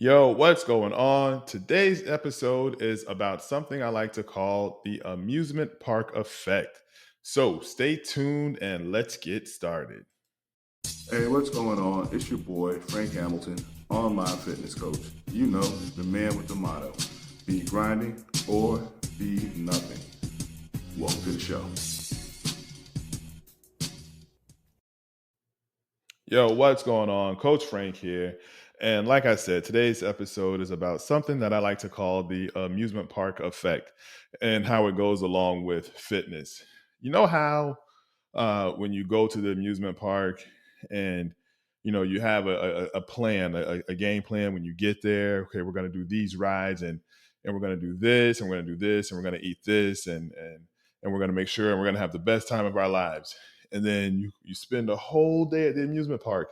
Yo, what's going on? Today's episode is about something I like to call the amusement park effect. So stay tuned and let's get started. Hey, what's going on? It's your boy, Frank Hamilton, online fitness coach. You know, the man with the motto be grinding or be nothing. Welcome to the show. Yo, what's going on? Coach Frank here. And like I said, today's episode is about something that I like to call the amusement park effect and how it goes along with fitness. You know how when you go to the amusement park and you have a plan, a game plan when you get there. Okay, we're going to do these rides and we're going to do this and we're going to do this and we're going to eat this and we're going to make sure and we're going to have the best time of our lives. And then you spend a whole day at the amusement park,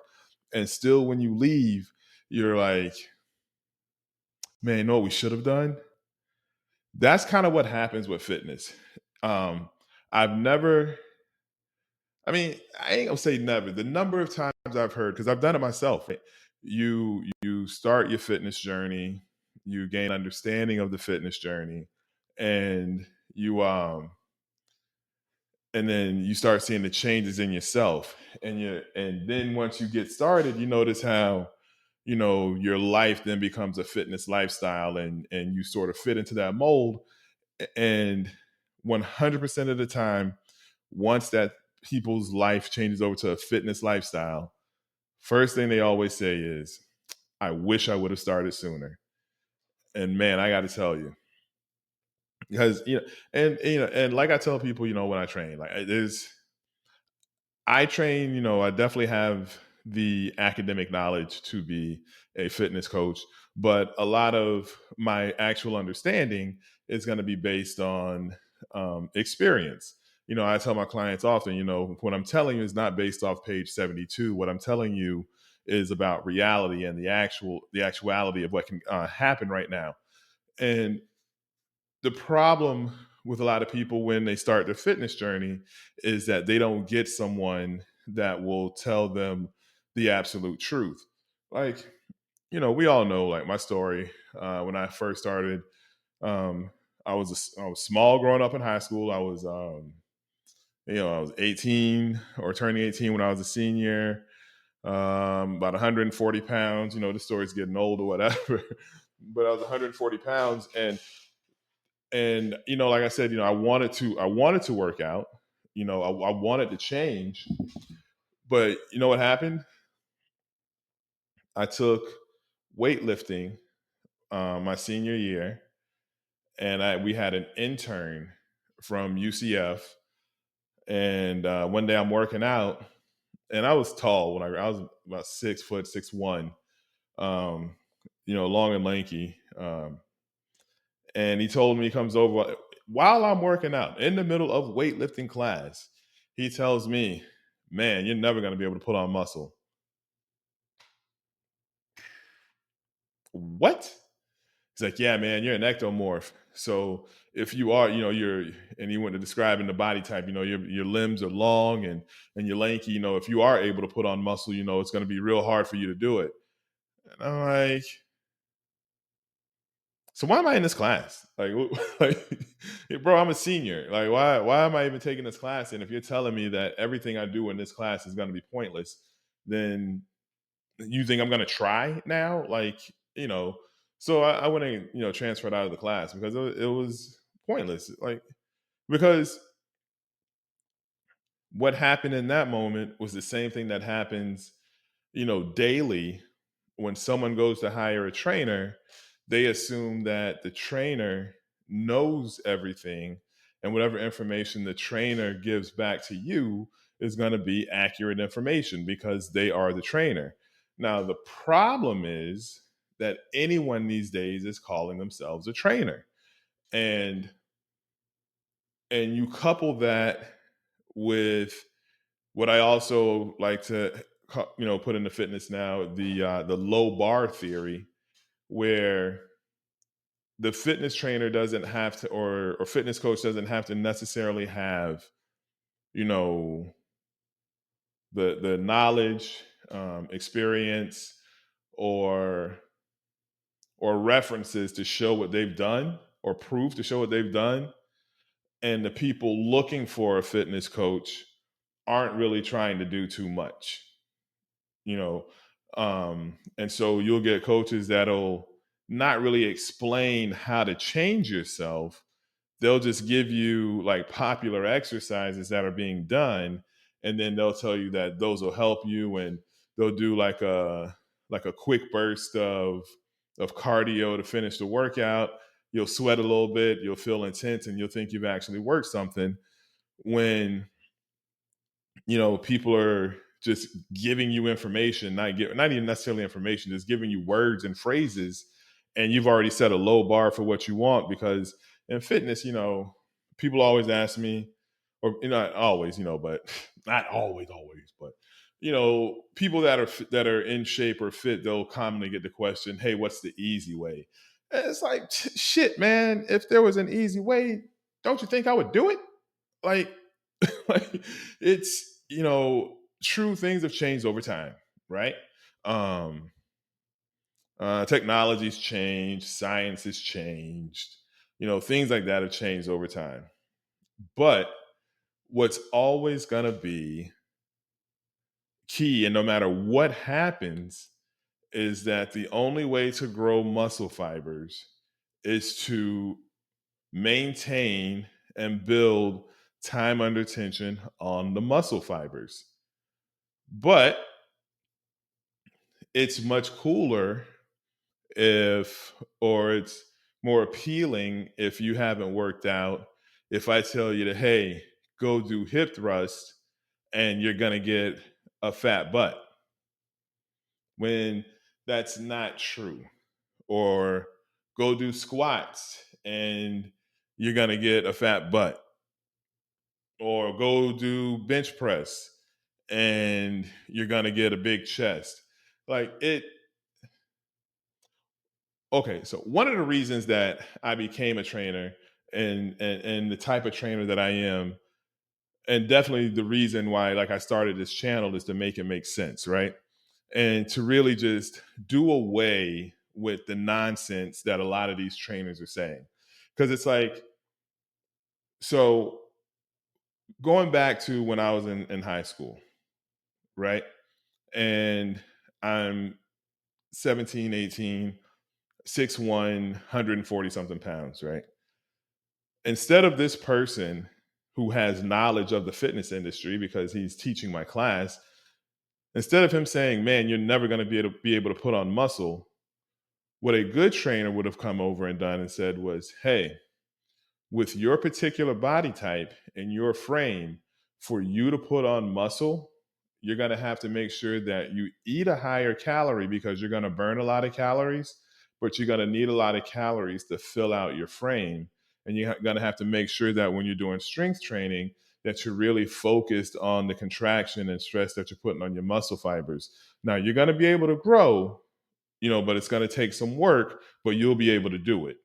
and still when you leave, you're like, man, you know what we should have done? That's kind of what happens with fitness. Um, I've never I mean, I ain't gonna say never. The number of times I've heard, because I've done it myself. You start your fitness journey, you gain understanding of the fitness journey, and and then you start seeing the changes in yourself. And then once you get started, you notice how your life then becomes a fitness lifestyle, and you sort of fit into that mold. And 100% of the time, once that people's life changes over to a fitness lifestyle, first thing they always say is, I wish I would have started sooner. And man, I got to tell you, because and like I tell people, when I train, like I train, I definitely have the academic knowledge to be a fitness coach, but a lot of my actual understanding is going to be based on experience. I tell my clients often, what I'm telling you is not based off page 72. What I'm telling you is about reality and the actuality of what can happen right now. And the problem with a lot of people when they start their fitness journey is that they don't get someone that will tell them the absolute truth. Like, we all know, like, my story. When I first started, um, I was small growing up in high school. I was 18 or turning 18 when I was a senior. About 140 pounds. The story's getting old or whatever, but I was 140 pounds, and like I said, I wanted to work out. I wanted to change, but you know what happened? I took weightlifting my senior year, and we had an intern from UCF. And one day I'm working out, and I was tall when I was about 6 foot 6'1", long and lanky. And he told me, he comes over while I'm working out in the middle of weightlifting class. He tells me, man, you're never going to be able to put on muscle. What? He's like, yeah, man, you're an ectomorph. So if you are, and he went to describing the body type, your limbs are long and you're lanky. If you are able to put on muscle, it's going to be real hard for you to do it. And I'm like, so why am I in this class? Like, like, bro, I'm a senior. Like, why am I even taking this class? And if you're telling me that everything I do in this class is going to be pointless, then you think I'm going to try now? Like, so I went and transferred out of the class because it was pointless. Like, because what happened in that moment was the same thing that happens, daily when someone goes to hire a trainer. They assume that the trainer knows everything, and whatever information the trainer gives back to you is going to be accurate information because they are the trainer. Now, the problem is that anyone these days is calling themselves a trainer. And you couple that with what I also like to put into fitness now, the low bar theory, where the fitness trainer doesn't have to, or fitness coach doesn't have to necessarily have, you know, the knowledge, experience, or or references to show what they've done or proof to show what they've done. And the people looking for a fitness coach aren't really trying to do too much, you know. And so you'll get coaches that'll not really explain how to change yourself. They'll just give you like popular exercises that are being done, and then they'll tell you that those will help you, and they'll do like a quick burst of cardio to finish the workout. You'll sweat a little bit, you'll feel intense, and you'll think you've actually worked something, when people are just giving you information, not even necessarily information, just giving you words and phrases, and you've already set a low bar for what you want. Because in fitness, people always ask me, or not always, but not always, but people that are in shape or fit, they'll commonly get the question, "Hey, what's the easy way?" And it's like, shit, man. If there was an easy way, don't you think I would do it? Like, like it's true, things have changed over time, right? um Technology's changed, science has changed, things like that have changed over time. But what's always going to be key, and no matter what happens, is that the only way to grow muscle fibers is to maintain and build time under tension on the muscle fibers. But it's much cooler if, or it's more appealing if you haven't worked out, if I tell you to, hey, go do hip thrust and you're going to get a fat butt, when that's not true. Or go do squats and you're going to get a fat butt. Or go do bench press and you're going to get a big chest. Like it. Okay, so one of the reasons that I became a trainer, and the type of trainer that I am, and definitely the reason why like I started this channel, is to make it make sense, right? And to really just do away with the nonsense that a lot of these trainers are saying. Because it's like, so going back to when I was in high school, right? And I'm 17, 18, 6'1", 140 something pounds, right? Instead of this person who has knowledge of the fitness industry because he's teaching my class, instead of him saying, man, you're never going to be able to put on muscle, what a good trainer would have come over and done and said was, hey, with your particular body type and your frame, for you to put on muscle, you're going to have to make sure that you eat a higher calorie, because you're going to burn a lot of calories, but you're going to need a lot of calories to fill out your frame. And you're going to have to make sure that when you're doing strength training, that you're really focused on the contraction and stress that you're putting on your muscle fibers. Now, you're going to be able to grow, but it's going to take some work, but you'll be able to do it.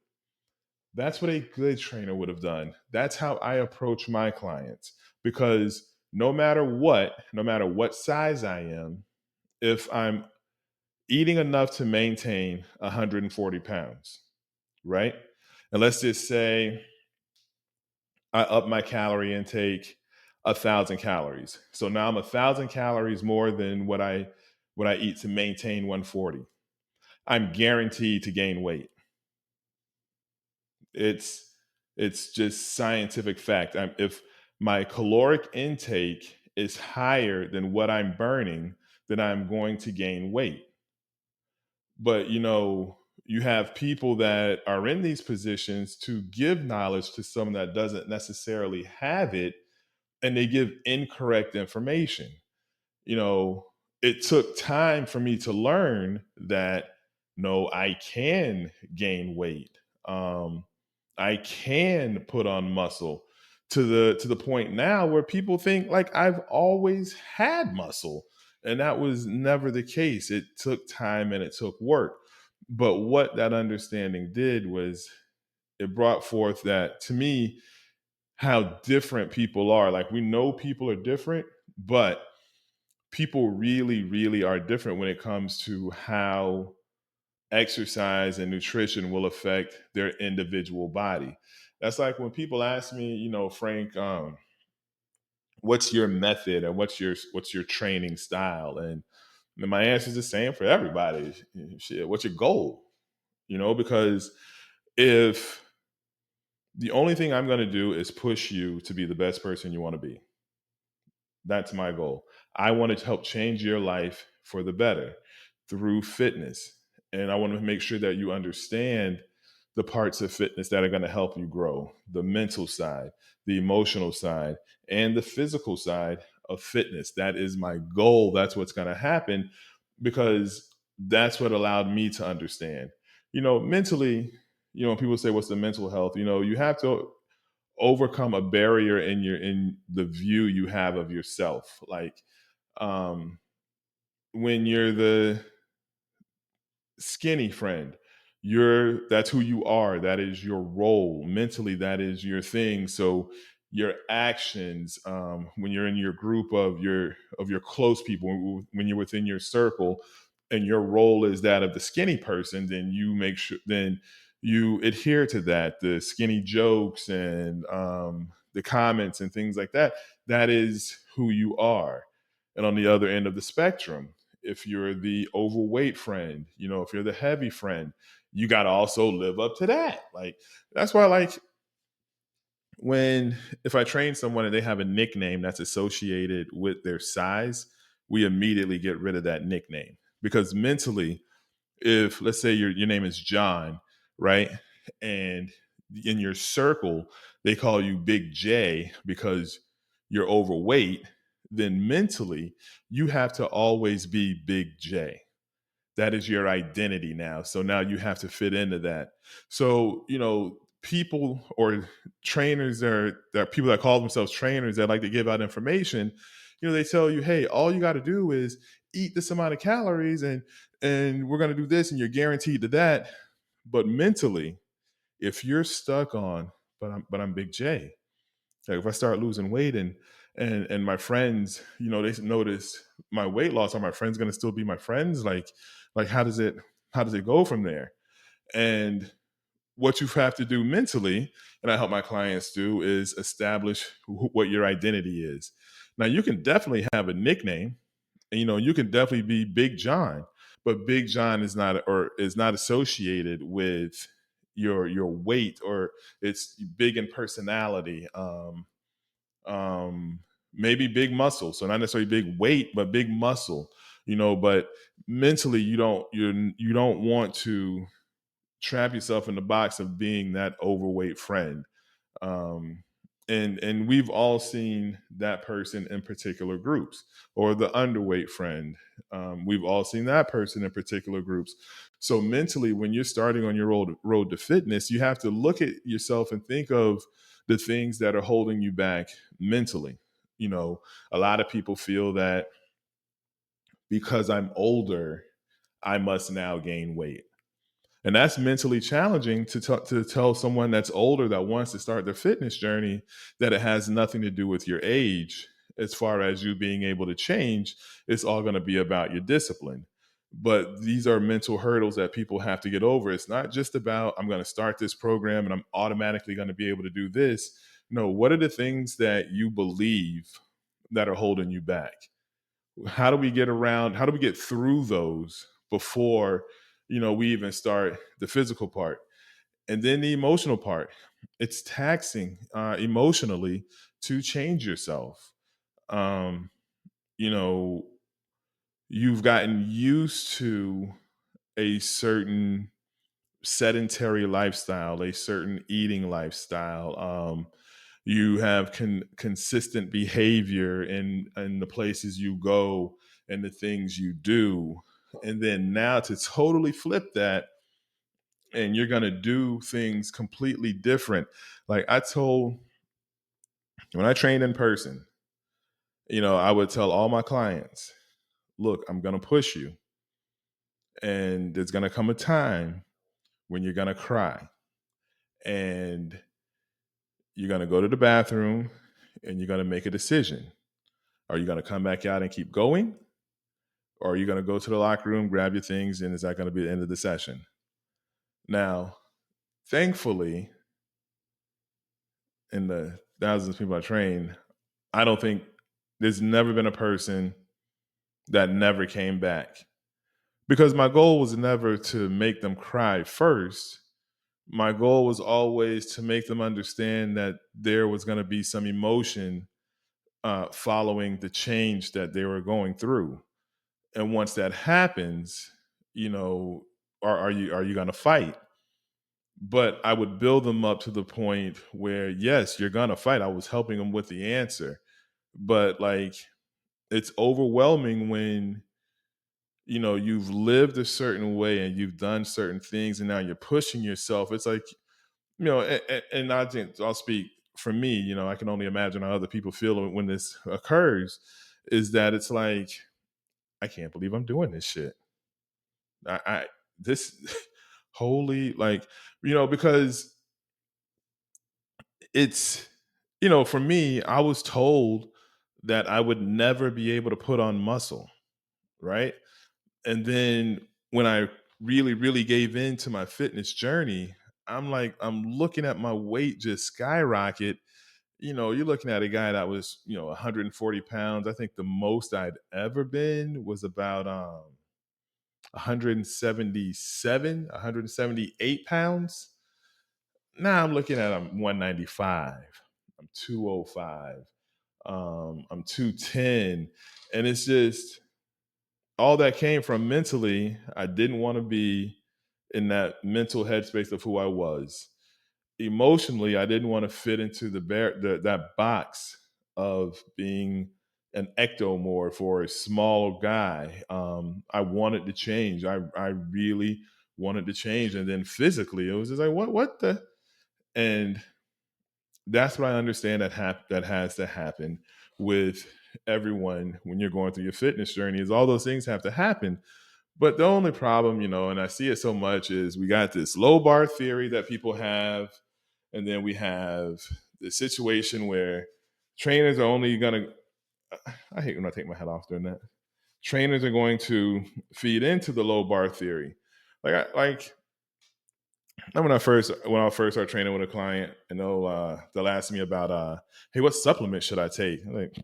That's what a good trainer would have done. That's how I approach my clients. Because no matter what size I am, if I'm eating enough to maintain 140 pounds, right? And let's just say I up my calorie intake 1,000 calories. So now I'm 1,000 calories more than what I eat to maintain 140. I'm guaranteed to gain weight. It's just scientific fact. If my caloric intake is higher than what I'm burning, then I'm going to gain weight. But you have people that are in these positions to give knowledge to someone that doesn't necessarily have it, and they give incorrect information. you know, it took time for me to learn that no, I can gain weight. Um, I can put on muscle, to the point now where people think like I've always had muscle. And that was never the case. It took time and it took work. But what that understanding did was it brought forth that, to me, how different people are. Like, we know people are different, but people really, really are different when it comes to how exercise and nutrition will affect their individual body. That's like when people ask me, Frank, what's your method and what's your training style? And my answer is the same for everybody. Shit, what's your goal? Because if the only thing I'm going to do is push you to be the best person you want to be, that's my goal. I want to help change your life for the better through fitness. And I want to make sure that you understand the parts of fitness that are going to help you grow: the mental side, the emotional side, and the physical side of fitness. That is my goal. That's what's going to happen because that's what allowed me to understand. Mentally, when people say, what's the mental health? You have to overcome a barrier in the view you have of yourself. Like, um when you're the skinny friend, that's who you are, that is your role mentally, that is your thing. So your actions, when you're in your group of your close people, when you're within your circle and your role is that of the skinny person, then you make sure, then you adhere to that, the skinny jokes and the comments and things like that. That is who you are. And on the other end of the spectrum, if you're the overweight friend, if you're the heavy friend, you got to also live up to that. Like, that's why, like, when if I train someone and they have a nickname that's associated with their size, we immediately get rid of that nickname. Because mentally, if let's say your name is John, right? And in your circle, they call you Big J because you're overweight, then mentally, you have to always be Big J. That is your identity now. So now you have to fit into that. So, people or trainers, there are people that call themselves trainers that like to give out information. They tell you, hey, all you got to do is eat this amount of calories and we're going to do this and you're guaranteed to that. But mentally, if you're stuck on, but I'm Big J, like if I start losing weight and my friends, they notice my weight loss, are my friends going to still be my friends? Like how does it go from there? And what you have to do mentally, and I help my clients do, is establish what your identity is. Now, you can definitely have a nickname, and you can definitely be Big John, but Big John is not associated with your weight, or it's big in personality. Maybe big muscle, so not necessarily big weight, but big muscle. But mentally, you don't want to trap yourself in the box of being that overweight friend. um, and we've all seen that person in particular groups, or the underweight friend. We've all seen that person in particular groups. So mentally, when you're starting on your road to fitness, you have to look at yourself and think of the things that are holding you back mentally. A lot of people feel that because I'm older, I must now gain weight. And that's mentally challenging to tell someone that's older that wants to start their fitness journey that it has nothing to do with your age. As far as you being able to change, it's all going to be about your discipline. But these are mental hurdles that people have to get over. It's not just about, I'm going to start this program and I'm automatically going to be able to do this. No, what are the things that you believe that are holding you back? How do we get through those before we even start the physical part? And then the emotional part, it's taxing emotionally to change yourself. um you know you've gotten used to a certain sedentary lifestyle, a certain eating lifestyle. You have consistent behavior in the places you go and the things you do. And then now to totally flip that, and you're going to do things completely different. Like when I trained in person, I would tell all my clients, look, I'm going to push you. And there's going to come a time when you're going to cry. And you're going to go to the bathroom and you're going to make a decision. Are you going to come back out and keep going? Or are you going to go to the locker room, grab your things, and is that going to be the end of the session? Now, thankfully, in the thousands of people I train, I don't think there's never been a person that never came back, because my goal was never to make them cry first. My goal was always to make them understand that there was going to be some emotion following the change that they were going through. And once that happens, you know, are you going to fight? But I would build them up to the point where, yes, you're going to fight. I was helping them with the answer. But like, it's overwhelming when, you know, you've lived a certain way and you've done certain things and now you're pushing yourself. It's like, you know, and I think I'll speak for me, you know, I can only imagine how other people feel when this occurs, is that it's like, I can't believe I'm doing this shit. I this holy, like, you know, because it's, you know, for me, I was told that I would never be able to put on muscle, right? And then when I really, really gave in to my fitness journey, I'm like, I'm looking at my weight just skyrocket. You know, you're looking at a guy that was, you know, 140 pounds. I think the most I'd ever been was about 177, 178 pounds. Now I'm looking at, I'm 195, I'm 205, I'm 210. And it's just, all that came from mentally. I didn't want to be in that mental headspace of who I was. Emotionally, I didn't want to fit into that box of being an ectomorph or a small guy. I wanted to change. I really wanted to change. And then physically, it was just like, what the? And that's what I understand that has to happen with everyone when you're going through your fitness journey, is all those things have to happen. But the only problem, you know, and I see it so much, is we got this low bar theory that people have, and then we have the situation where trainers are only going to, I hate when I take my hat off during that. Trainers are going to feed into the low bar theory. Like when I first start training with a client, and they'll ask me about hey, what supplement should I take? I'm like,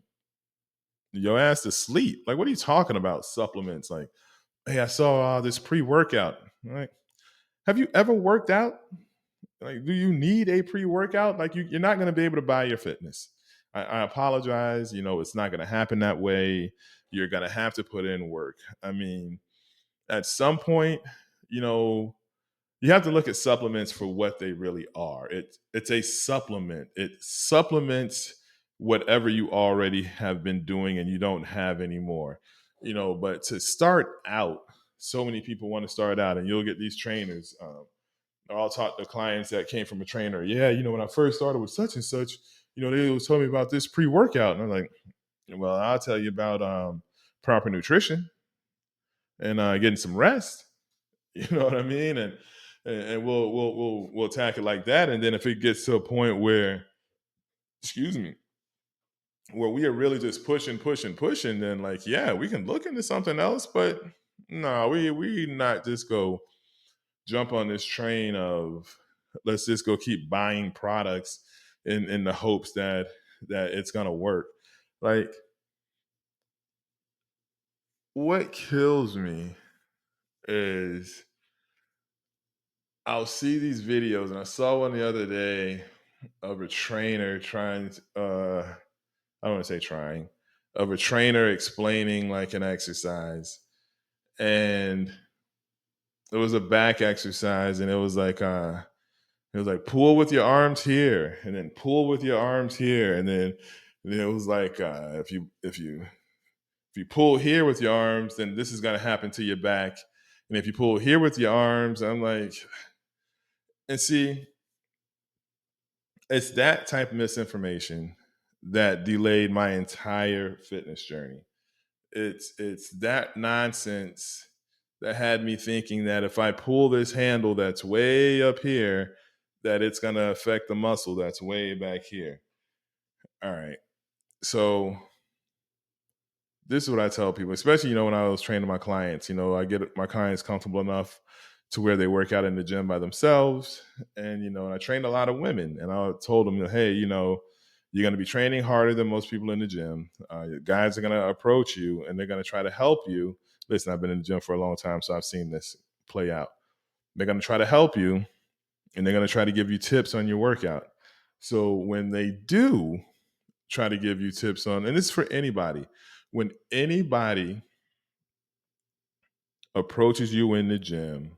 your ass to sleep. Like, what are you talking about? Supplements? Like, hey, I saw this pre-workout. Like, have you ever worked out? Like, do you need a pre-workout? Like, you're not going to be able to buy your fitness. I apologize. You know, it's not going to happen that way. You're going to have to put in work. I mean, at some point, you know, you have to look at supplements for what they really are. It's a supplement. It supplements whatever you already have been doing and you don't have anymore. You know, but to start out, so many people want to start out, and you'll get these trainers. I'll talk to clients that came from a trainer. Yeah, you know, when I first started with such and such, you know, they always told me about this pre-workout, and I'm like, well, I'll tell you about proper nutrition and getting some rest. You know what I mean? And we'll attack it like that. And then if it gets to a point where, excuse me, where we are really just pushing, then like, yeah, we can look into something else. But no, we not just go jump on this train of, let's just go keep buying products in the hopes that it's gonna work. Like, what kills me is I'll see these videos, and I saw one the other day of a trainer trying to, I don't want to say trying, of a trainer explaining like an exercise. And it was a back exercise, and it was like, pull with your arms here, and then pull with your arms here, and then it was like, if you pull here with your arms, then this is going to happen to your back, and if you pull here with your arms, I'm like, and see, it's that type of misinformation that delayed my entire fitness journey. It's that nonsense that had me thinking that if I pull this handle that's way up here, that it's going to affect the muscle that's way back here. All right. So this is what I tell people, especially, when I was training my clients, I get my clients comfortable enough to where they work out in the gym by themselves. And I trained a lot of women, and I told them, hey, you're going to be training harder than most people in the gym. Guys are going to approach you and they're going to try to help you. Listen, I've been in the gym for a long time, so I've seen this play out. They're going to try to help you, and they're going to try to give you tips on your workout. So when they do try to give you tips on, and this is for anybody, when anybody approaches you in the gym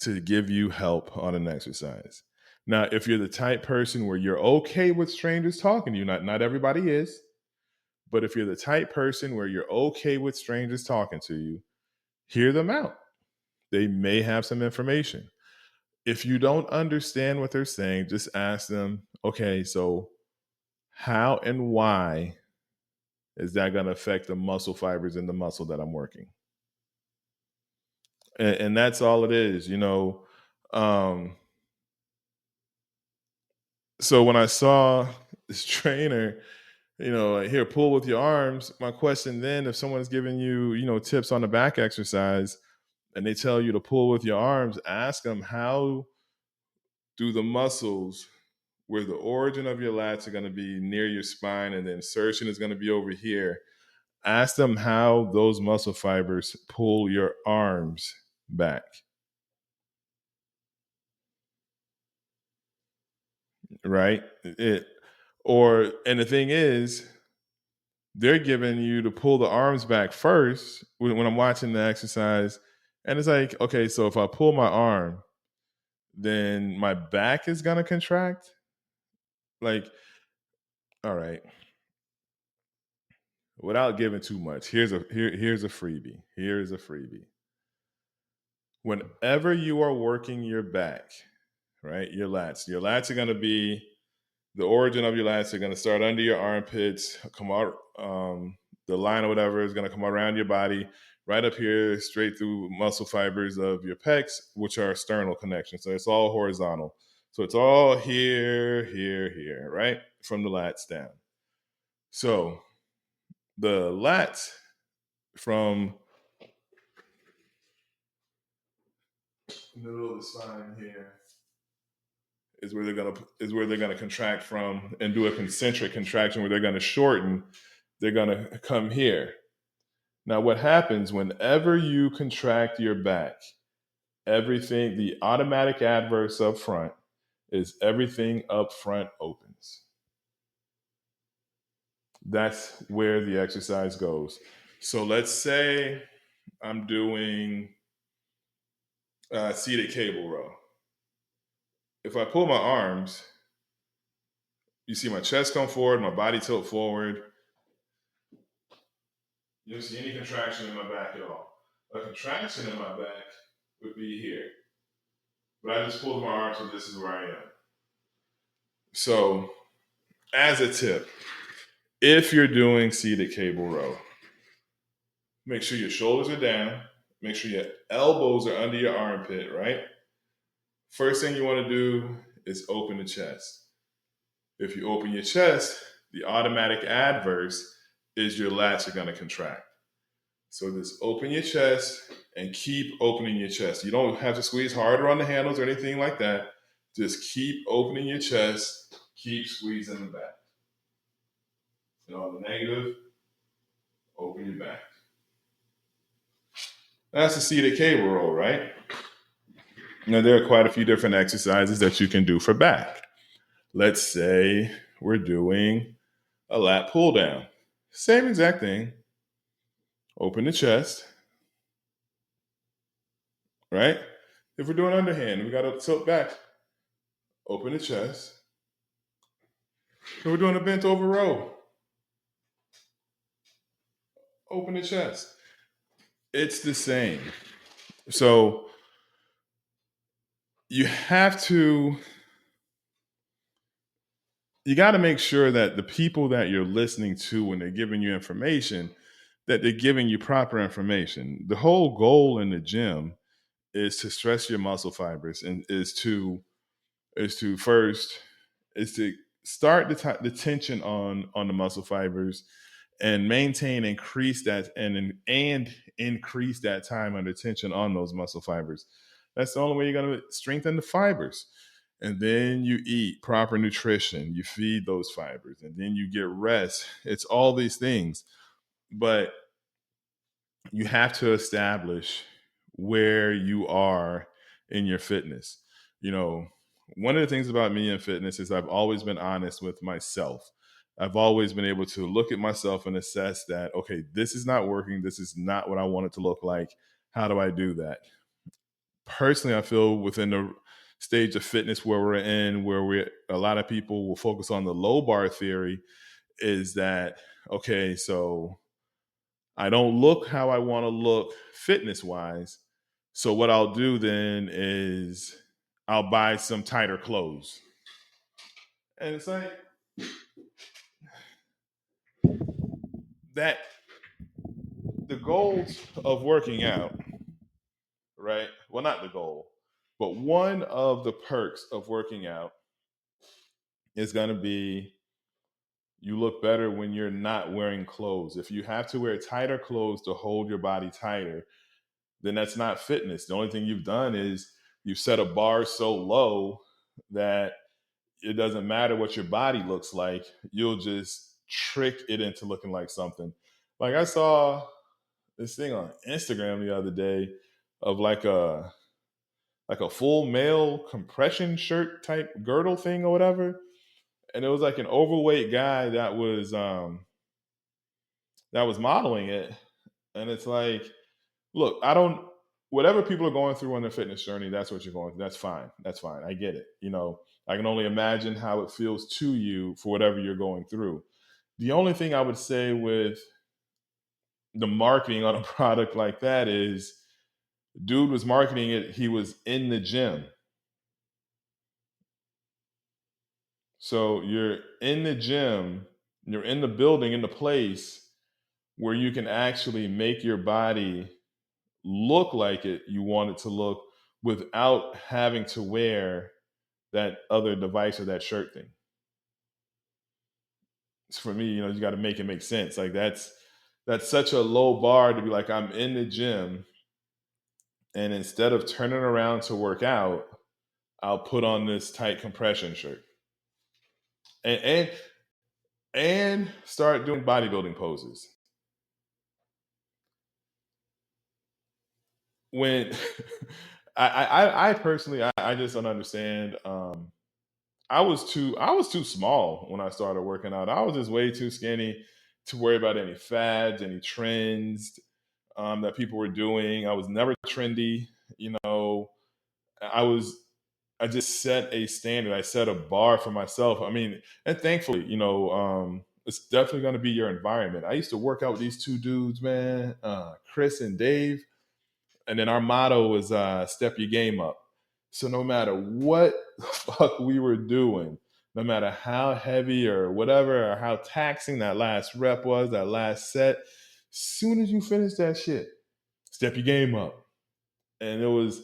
to give you help on an exercise. Now, if you're the type person where you're okay with strangers talking to you, not everybody is, but if you're the type person where you're okay with strangers talking to you, hear them out. They may have some information. If you don't understand what they're saying, just ask them, okay, so how and why is that going to affect the muscle fibers in the muscle that I'm working? And that's all it is, So when I saw this trainer, here, pull with your arms, my question then, if someone's giving you, tips on the back exercise and they tell you to pull with your arms, ask them, how do the muscles where the origin of your lats are going to be near your spine and the insertion is going to be over here, ask them how those muscle fibers pull your arms back. Right? And the thing is, they're giving you to pull the arms back first when I'm watching the exercise. And it's like, okay, so if I pull my arm, then my back is going to contract. Like, all right. Without giving too much, here's a freebie. Here's a freebie. Whenever you are working your back, right, your lats are going to be, the origin of your lats are going to start under your armpits, come out, the line or whatever is going to come around your body, right up here, straight through muscle fibers of your pecs, which are sternal connections. So it's all horizontal. So it's all here, right, from the lats down. So the lats from middle of the spine here is where they're gonna contract from and do a concentric contraction where they're gonna shorten. They're gonna come here. Now, what happens whenever you contract your back? Everything, the automatic adverse up front is everything up front opens. That's where the exercise goes. So let's say I'm doing seated cable row. If I pull my arms, you see my chest come forward, my body tilt forward. You don't see any contraction in my back at all. A contraction in my back would be here. But I just pulled my arms, so this is where I am. So, as a tip, if you're doing seated cable row, make sure your shoulders are down. Make sure your elbows are under your armpit, right? First thing you want to do is open the chest. If you open your chest, the automatic adverse is your lats are going to contract. So just open your chest and keep opening your chest. You don't have to squeeze harder on the handles or anything like that. Just keep opening your chest, keep squeezing the back. And on the negative, open your back. That's the seated cable row, right? Now, there are quite a few different exercises that you can do for back. Let's say we're doing a lat pull down. Same exact thing. Open the chest, right? If we're doing underhand, we got to tilt back. Open the chest. If we're doing a bent over row, open the chest. It's the same. So you got to make sure that the people that you're listening to when they're giving you information, that they're giving you proper information. The whole goal in the gym is to stress your muscle fibers and is to start the tension on the muscle fibers and maintain, increase that, and increase that time under tension on those muscle fibers. That's the only way you're going to strengthen the fibers. And then you eat proper nutrition, you feed those fibers, and then you get rest. It's all these things. But you have to establish where you are in your fitness. You know, one of the things about me in fitness is I've always been honest with myself. I've always been able to look at myself and assess that, okay, this is not working. This is not what I want it to look like. How do I do that? Personally, I feel within the stage of fitness where we're in, where a lot of people will focus on the low bar theory, is that, okay, so I don't look how I want to look fitness wise. So what I'll do then is I'll buy some tighter clothes. And it's like that the goals of working out, right? Well, not the goal, but one of the perks of working out is going to be you look better when you're not wearing clothes. If you have to wear tighter clothes to hold your body tighter, then that's not fitness. The only thing you've done is you've set a bar so low that it doesn't matter what your body looks like. You'll just trick it into looking like something. Like I saw this thing on Instagram the other day of like a full male compression shirt type girdle thing or whatever. And it was like an overweight guy that was modeling it. And it's like, look, I don't, whatever people are going through on their fitness journey, that's what you're going through. That's fine. That's fine. I get it. You know, I can only imagine how it feels to you for whatever you're going through. The only thing I would say with the marketing on a product like that is dude was marketing it, he was in the gym. So you're in the gym, you're in the building, in the place where you can actually make your body look like it you want it to look without having to wear that other device or that shirt thing. For me, you know, you got to make it make sense. Like that's such a low bar to be like, I'm in the gym, and instead of turning around to work out, I'll put on this tight compression shirt and and start doing bodybuilding poses. When I personally I just don't understand. I was too small when I started working out. I was just way too skinny to worry about any fads, any trends that people were doing. I was never trendy. You know, I was I just set a standard. I set a bar for myself. I mean, and thankfully, you know, it's definitely going to be your environment. I used to work out with these two dudes, man, Chris and Dave, and then our motto was "Step your game up." So no matter what the fuck we were doing, no matter how heavy or whatever, or how taxing that last rep was, that last set, soon as you finish that shit, step your game up. And it was,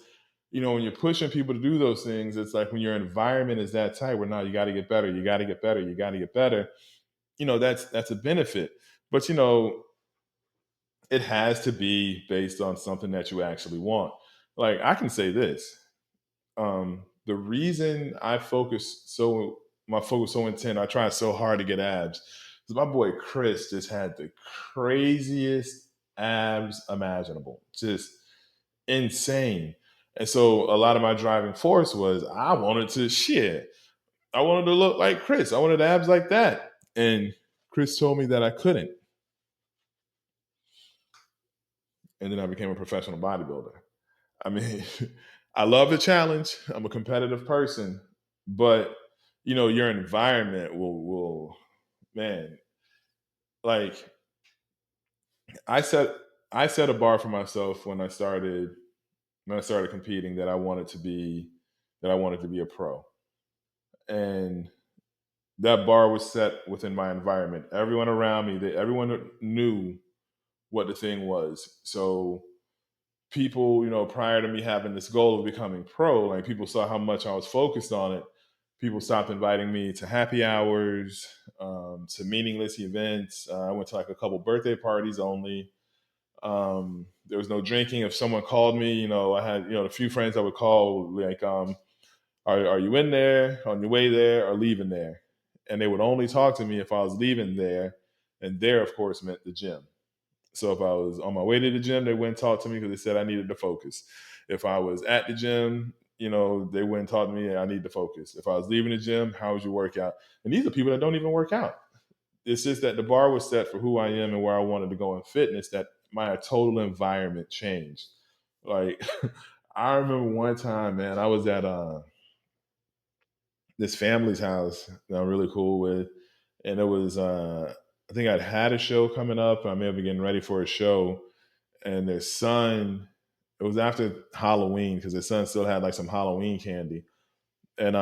you know, when you're pushing people to do those things, it's like when your environment is that tight, where now you got to get better, you got to get better, you got to get better. You know, that's a benefit. But you know, it has to be based on something that you actually want. Like I can say this: the reason my focus so intent, I tried so hard to get abs, because my boy Chris just had the craziest abs imaginable, just insane. And so a lot of my driving force was I wanted to look like Chris. I wanted abs like that. And Chris told me that I couldn't. And then I became a professional bodybuilder. I mean, I love the challenge. I'm a competitive person, but you know, your environment will man, like I set I set a bar for myself when I started competing that I wanted to be a pro. And that bar was set within my environment. Everyone around me, everyone knew what the thing was. So people, you know, prior to me having this goal of becoming pro, like people saw how much I was focused on it. People stopped inviting me to happy hours, to meaningless events. I went to like a couple birthday parties only. There was no drinking. If someone called me, I had, a few friends I would call, like, are you in there, on your way there, or leaving there? And they would only talk to me if I was leaving there. And there, of course, meant the gym. So if I was on my way to the gym, they wouldn't talk to me because they said I needed to focus. If I was at the gym, they wouldn't talk to me. I need to focus. If I was leaving the gym, how was your workout? And these are people that don't even work out. It's just that the bar was set for who I am and where I wanted to go in fitness, that my total environment changed. Like, I remember one time, man, I was at this family's house that I'm really cool with. And it was, I think I'd had a show coming up. I may have been getting ready for a show. And their son, it was after Halloween because their son still had like some Halloween candy. And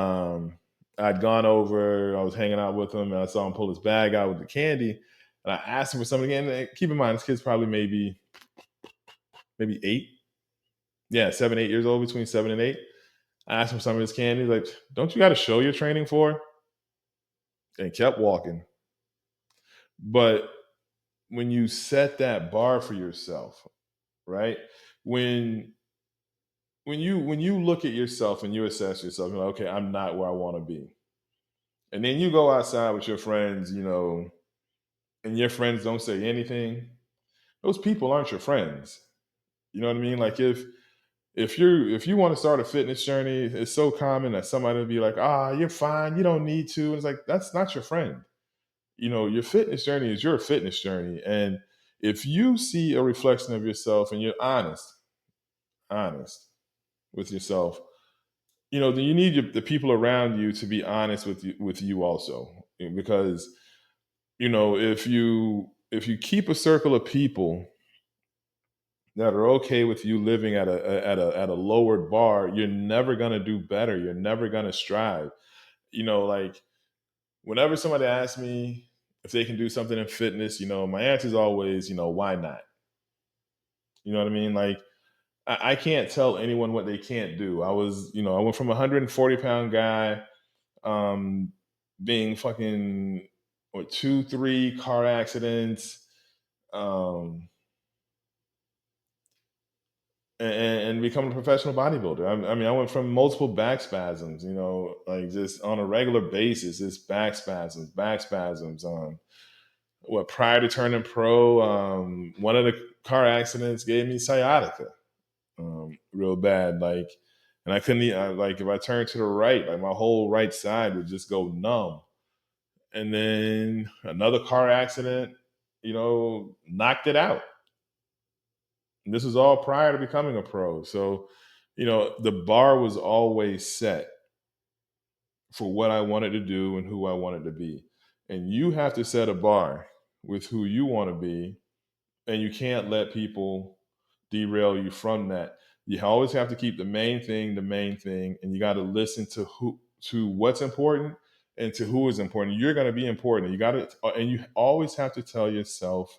I'd gone over, I was hanging out with him, and I saw him pull his bag out with the candy. And I asked him for something again. And keep in mind, this kid's probably maybe 8. Yeah, 7, 8 years old, between 7 and 8. I asked him for some of his candy. He's like, don't you got a show you're training for? And kept walking. But when you set that bar for yourself, right? When you look at yourself and you assess yourself, you're like, okay, I'm not where I want to be. And then you go outside with your friends, and your friends don't say anything. Those people aren't your friends. You know what I mean? Like if you want to start a fitness journey, it's so common that somebody will be like, you're fine, you don't need to. And it's like, that's not your friend. Your fitness journey is your fitness journey. And if you see a reflection of yourself and you're honest with yourself, then you need the people around you to be honest with you also. Because, if you keep a circle of people that are okay with you living at a lowered bar, you're never going to do better. You're never going to strive. Like, whenever somebody asks me if they can do something in fitness, my answer is always, why not? You know what I mean? Like, I can't tell anyone what they can't do. I went from a 140-pound guy, being fucking, 2, 3 car accidents, and become a professional bodybuilder. I went from multiple back spasms, like just on a regular basis, just back spasms. Prior to turning pro, one of the car accidents gave me sciatica, real bad. Like, and I couldn't like, if I turned to the right, like my whole right side would just go numb. And then another car accident, knocked it out. And this was all prior to becoming a pro. So, the bar was always set for what I wanted to do and who I wanted to be. And you have to set a bar with who you want to be. And you can't let people derail you from that. You always have to keep the main thing, and you got to listen to what's important and to who is important. You're going to be important. And you always have to tell yourself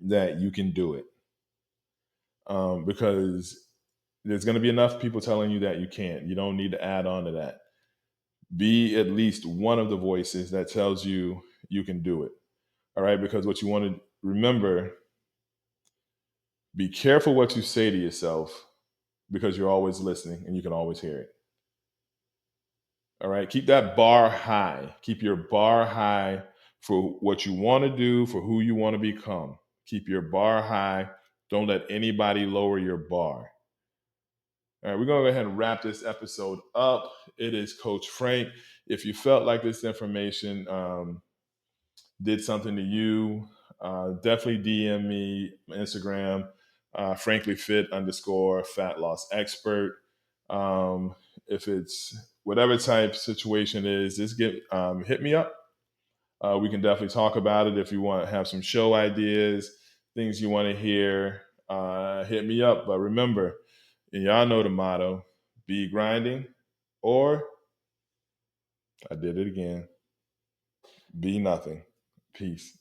that you can do it. Because there's going to be enough people telling you that you can't. You don't need to add on to that. Be at least one of the voices that tells you you can do it. All right? Because what you want to remember, be careful what you say to yourself, because you're always listening and you can always hear it. All right? Keep that bar high. Keep your bar high for what you want to do, for who you want to become. Keep your bar high. Don't let anybody lower your bar. All right, we're going to go ahead and wrap this episode up. It is Coach Frank. If you felt like this information did something to you, definitely DM me on Instagram, franklyfit_fat loss expert. If it's whatever type situation it is, just hit me up. We can definitely talk about it. If you want to have some show ideas, things you want to hear, hit me up. But remember, and y'all know the motto, be grinding, or, I did it again, be nothing. Peace.